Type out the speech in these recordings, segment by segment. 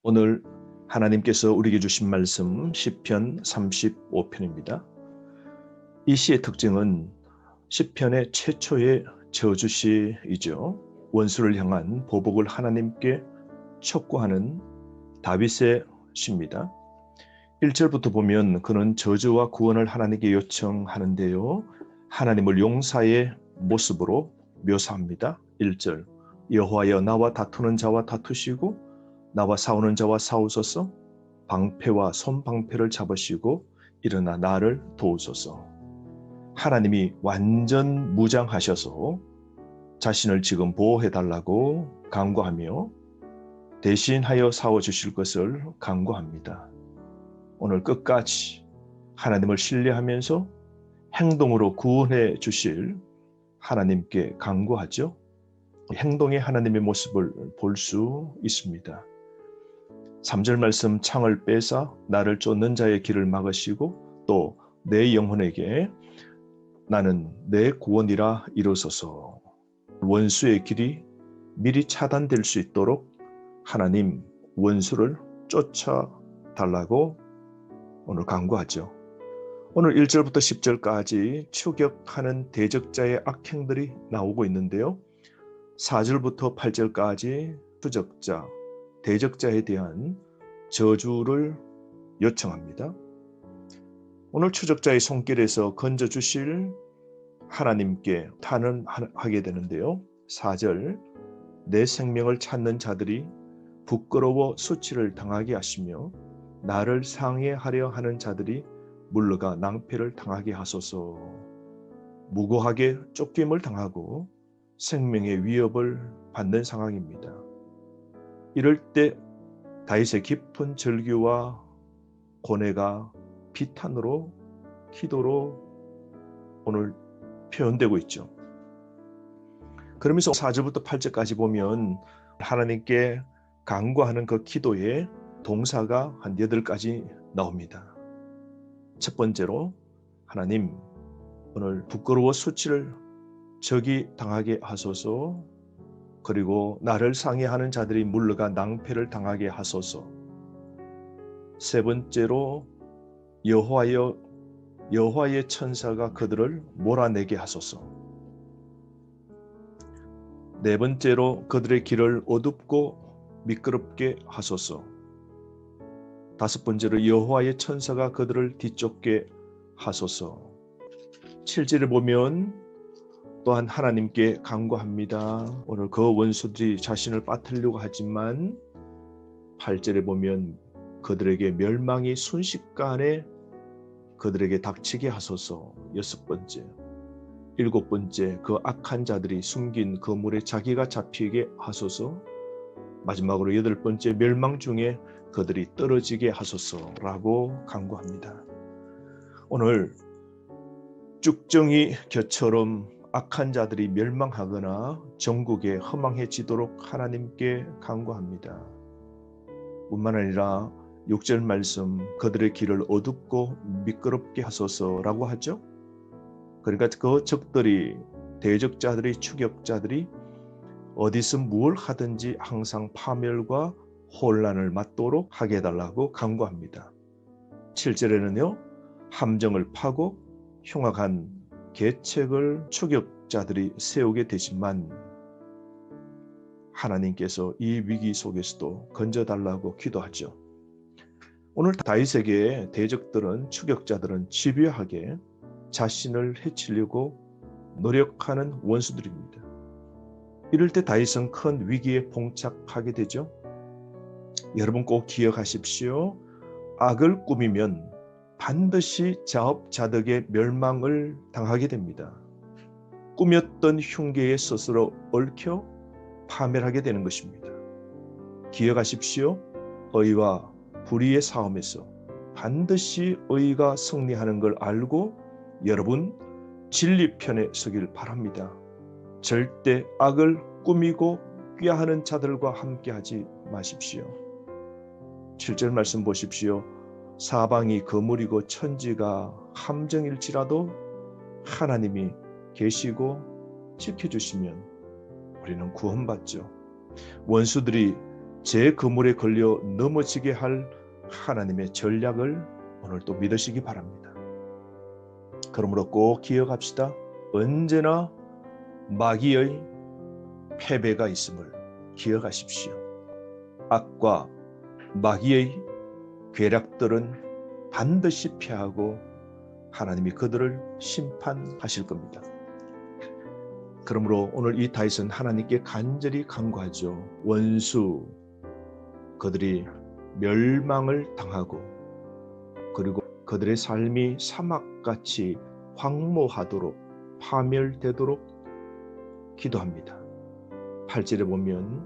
오늘 하나님께서 우리에게 주신 말씀 시편 35편입니다. 이 시의 특징은 시편의 최초의 저주시이죠. 원수를 향한 보복을 하나님께 촉구하는 다윗의 시입니다. 1절부터 보면 그는 저주와 구원을 하나님께 요청하는데요. 하나님을 용사의 모습으로 묘사합니다. 1절 여호와여 나와 다투는 자와 다투시고 나와 싸우는 자와 싸우소서. 방패와 손방패를 잡으시고 일어나 나를 도우소서. 하나님이 완전 무장하셔서 자신을 지금 보호해달라고 간구하며 대신하여 싸워주실 것을 간구합니다. 오늘 끝까지 하나님을 신뢰하면서 행동으로 구원해 주실 하나님께 간구하죠. 행동의 하나님의 모습을 볼 수 있습니다. 3절 말씀 창을 빼사 나를 쫓는 자의 길을 막으시고 또 내 영혼에게 나는 내 구원이라 이루소서. 원수의 길이 미리 차단될 수 있도록 하나님 원수를 쫓아달라고 오늘 간구하죠. 오늘 1절부터 10절까지 추격하는 대적자의 악행들이 나오고 있는데요. 4절부터 8절까지 추적자, 대적자에 대한 저주를 요청합니다. 오늘 추적자의 손길에서 건져주실 하나님께 탄원하게 되는데요. 4절 내 생명을 찾는 자들이 부끄러워 수치를 당하게 하시며 나를 상해하려 하는 자들이 물러가 낭패를 당하게 하소서. 무고하게 쫓김을 당하고 생명의 위협을 받는 상황입니다. 이럴 때 다윗의 깊은 절규와 고뇌가 비탄으로 기도로 오늘 표현되고 있죠. 그러면서 4절부터 8절까지 보면 하나님께 간구하는 그 기도에 동사가 한 8가지 나옵니다. 첫 번째로 하나님 오늘 부끄러워 수치를 적이 당하게 하소서. 그리고 나를 상해하는 자들이 물러가 낭패를 당하게 하소서. 세 번째로 여호와의 천사가 그들을 몰아내게 하소서. 네 번째로 그들의 길을 어둡고 미끄럽게 하소서. 다섯 번째로 여호와의 천사가 그들을 뒤쫓게 하소서. 7절에 보면 또한 하나님께 간구합니다. 오늘 그 원수들이 자신을 빠뜨리려고 하지만 8절에 보면 그들에게 멸망이 순식간에 그들에게 닥치게 하소서. 6번째, 7번째 그 악한 자들이 숨긴 그물에 자기가 잡히게 하소서. 마지막으로 8번째 멸망 중에 그들이 떨어지게 하소서라고 간구합니다. 오늘 쭉정이 겨처럼 악한 자들이 멸망하거나 전국에 허망해지도록 하나님께 간구합니다. 뿐만 아니라 6절 말씀 그들의 길을 어둡고 미끄럽게 하소서라고 하죠. 그러니까 그 적들이 대적자들이 추격자들이 어디서 무엇을 하든지 항상 파멸과 혼란을 맞도록 하게 해달라고 간구합니다. 7절에는요. 함정을 파고 흉악한 계책을 추격자들이 세우게 되지만 하나님께서 이 위기 속에서도 건져달라고 기도하죠. 오늘 다윗에게 대적들은 추격자들은 집요하게 자신을 해치려고 노력하는 원수들입니다. 이럴 때 다윗은 큰 위기에 봉착하게 되죠. 여러분 꼭 기억하십시오. 악을 꾸미면 반드시 자업자득의 멸망을 당하게 됩니다. 꾸몄던 흉계에 스스로 얽혀 파멸하게 되는 것입니다. 기억하십시오. 의와 불의의 싸움에서 반드시 의가 승리하는 걸 알고 여러분 진리 편에 서길 바랍니다. 절대 악을 꾸미고 꾀하는 자들과 함께하지 마십시오. 7절 말씀 보십시오. 사방이 거물이고 천지가 함정일지라도 하나님이 계시고 지켜주시면 우리는 구원받죠. 원수들이 제 그물에 걸려 넘어지게 할 하나님의 전략을 오늘 또 믿으시기 바랍니다. 그러므로 꼭 기억합시다. 언제나 마귀의 패배가 있음을 기억하십시오. 악과 마귀의 괴략들은 반드시 피하고 하나님이 그들을 심판하실 겁니다. 그러므로 오늘 이 다윗은 하나님께 간절히 간구하죠. 원수 그들이 멸망을 당하고 그리고 그들의 삶이 사막같이 황무하도록 파멸되도록 기도합니다. 8절에 보면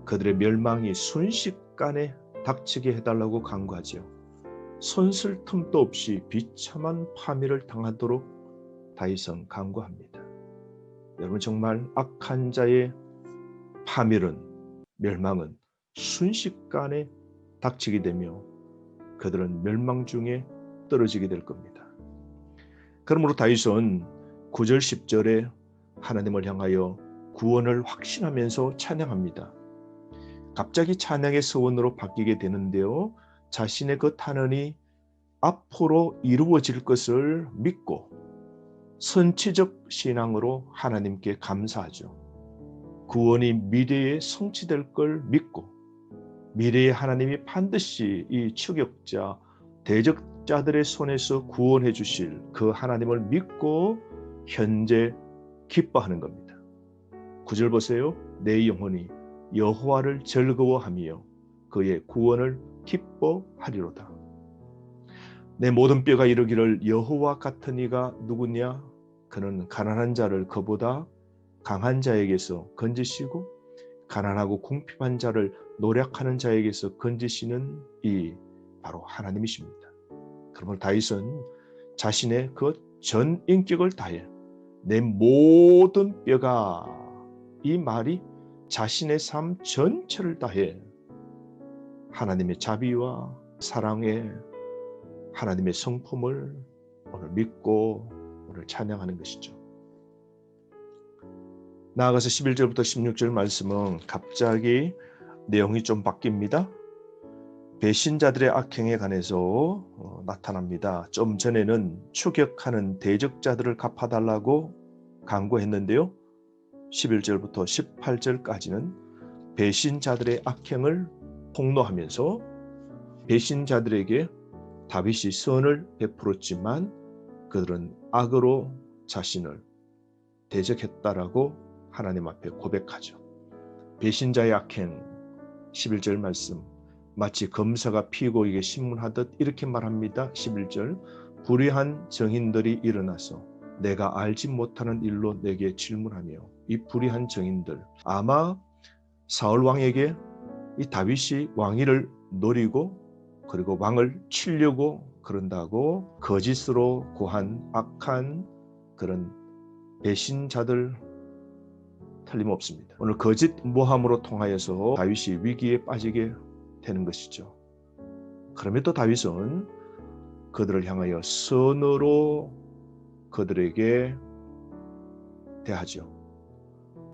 그들의 멸망이 순식간에 닥치게 해달라고 간구하죠. 손쓸 틈도 없이 비참한 파멸을 당하도록 다윗은 간구합니다. 여러분 정말 악한 자의 파멸은 멸망은 순식간에 닥치게 되며 그들은 멸망 중에 떨어지게 될 겁니다. 그러므로 다윗은 9절 10절에 하나님을 향하여 구원을 확신하면서 찬양합니다. 갑자기 찬양의 서원으로 바뀌게 되는데요. 자신의 그 탄원이 앞으로 이루어질 것을 믿고 선취적 신앙으로 하나님께 감사하죠. 구원이 미래에 성취될 걸 믿고 미래에 하나님이 반드시 이 추격자, 대적자들의 손에서 구원해 주실 그 하나님을 믿고 현재 기뻐하는 겁니다. 9절 보세요. 내 영혼이 여호와를 즐거워하며 그의 구원을 기뻐하리로다. 내 모든 뼈가 이르기를 여호와 같은 이가 누구냐? 그는 가난한 자를 그보다 강한 자에게서 건지시고 가난하고 궁핍한 자를 노력하는 자에게서 건지시는 이 바로 하나님이십니다. 그러므로 다윗은 자신의 그 전 인격을 다해 내 모든 뼈가 이 말이 자신의 삶 전체를 다해 하나님의 자비와 사랑에 하나님의 성품을 오늘 믿고 오늘 찬양하는 것이죠. 나아가서 11절부터 16절 말씀은 갑자기 내용이 좀 바뀝니다. 배신자들의 악행에 관해서 나타납니다. 좀 전에는 추격하는 대적자들을 갚아달라고 간구했는데요. 11절부터 18절까지는 배신자들의 악행을 폭로하면서 배신자들에게 다윗이 선을 베풀었지만 그들은 악으로 자신을 대적했다라고 하나님 앞에 고백하죠. 배신자의 악행 11절 말씀 마치 검사가 피고에게 신문하듯 이렇게 말합니다. 11절 불의한 정인들이 일어나서 내가 알지 못하는 일로 내게 질문하며 이 불의한 정인들 아마 사울 왕에게 이 다윗이 왕위를 노리고 그리고 왕을 치려고 그런다고 거짓으로 고한 악한 그런 배신자들 틀림없습니다. 오늘 거짓 모함으로 통하여서 다윗이 위기에 빠지게 되는 것이죠. 그럼에도 다윗은 그들을 향하여 선으로 그들에게 대하죠.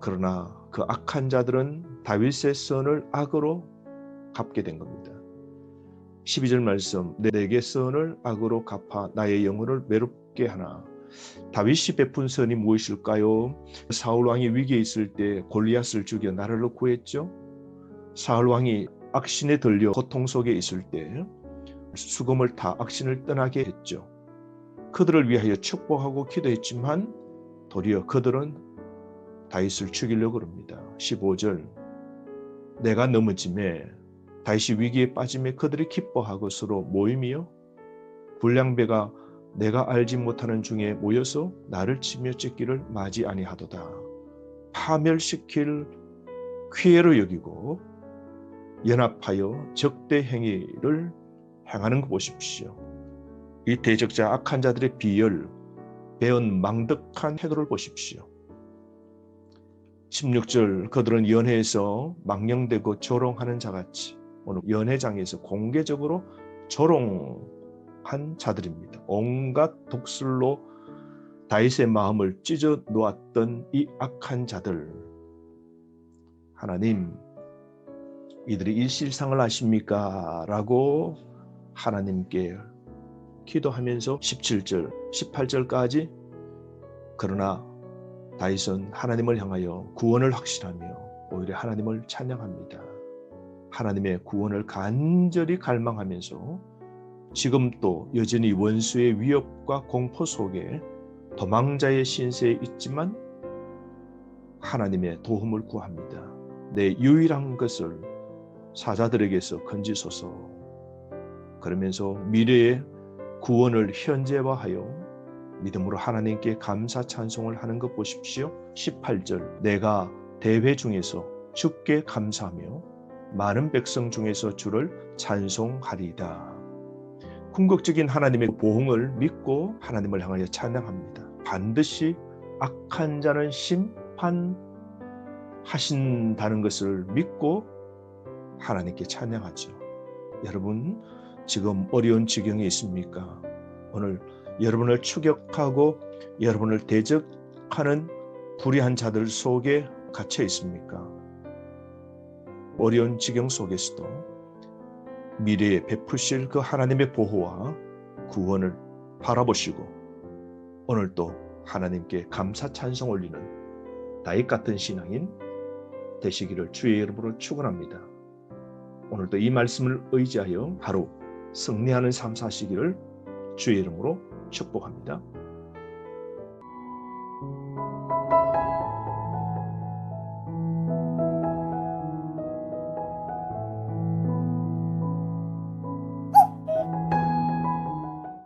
그러나 그 악한 자들은 다윗의 선을 악으로 갚게 된 겁니다. 12절 말씀 내게 선을 악으로 갚아 나의 영혼을 외롭게 하나. 다윗이 베푼 선이 무엇일까요? 사울 왕이 위기에 있을 때 골리앗을 죽여 나라를 구했죠. 사울 왕이 악신에 들려 고통 속에 있을 때 수금을 타 악신을 떠나게 했죠. 그들을 위하여 축복하고 기도했지만 도리어 그들은 다윗을 죽이려고 합니다. 15절 내가 넘어짐에 다윗이 위기에 빠짐에 그들이 기뻐하고 서로 모임이요 불량배가 내가 알지 못하는 중에 모여서 나를 치며 찢기를 마지 아니하도다. 파멸시킬 기회로 여기고 연합하여 적대 행위를 행하는 거 보십시오. 이 대적자 악한 자들의 비열, 배은 망덕한 태도를 보십시오. 16절 그들은 연회에서 망령되고 조롱하는 자같이 오늘 연회장에서 공개적으로 조롱한 자들입니다. 온갖 독술로 다윗의 마음을 찢어 놓았던 이 악한 자들 하나님 이들이 일실상을 아십니까? 라고 하나님께 기도하면서 17절, 18절까지 그러나 다윗은 하나님을 향하여 구원을 확신하며 오히려 하나님을 찬양합니다. 하나님의 구원을 간절히 갈망하면서 지금 또 여전히 원수의 위협과 공포 속에 도망자의 신세에 있지만 하나님의 도움을 구합니다. 내 유일한 것을 사자들에게서 건지소서. 그러면서 미래의 구원을 현재화하여 믿음으로 하나님께 감사 찬송을 하는 것 보십시오. 18절 내가 대회 중에서 주께 감사하며 많은 백성 중에서 주를 찬송하리이다. 궁극적인 하나님의 보응을 믿고 하나님을 향하여 찬양합니다. 반드시 악한 자는 심판하신다는 것을 믿고 하나님께 찬양하죠. 여러분 지금 어려운 지경에 있습니까? 오늘 여러분을 추격하고 여러분을 대적하는 불의한 자들 속에 갇혀 있습니까? 어려운 지경 속에서도 미래에 베푸실 그 하나님의 보호와 구원을 바라보시고 오늘도 하나님께 감사 찬송 올리는 다윗 같은 신앙인 되시기를 주의 이름으로 축원합니다. 오늘도 이 말씀을 의지하여 하루 승리하는 삶 사시기를 주의 이름으로 축복합니다.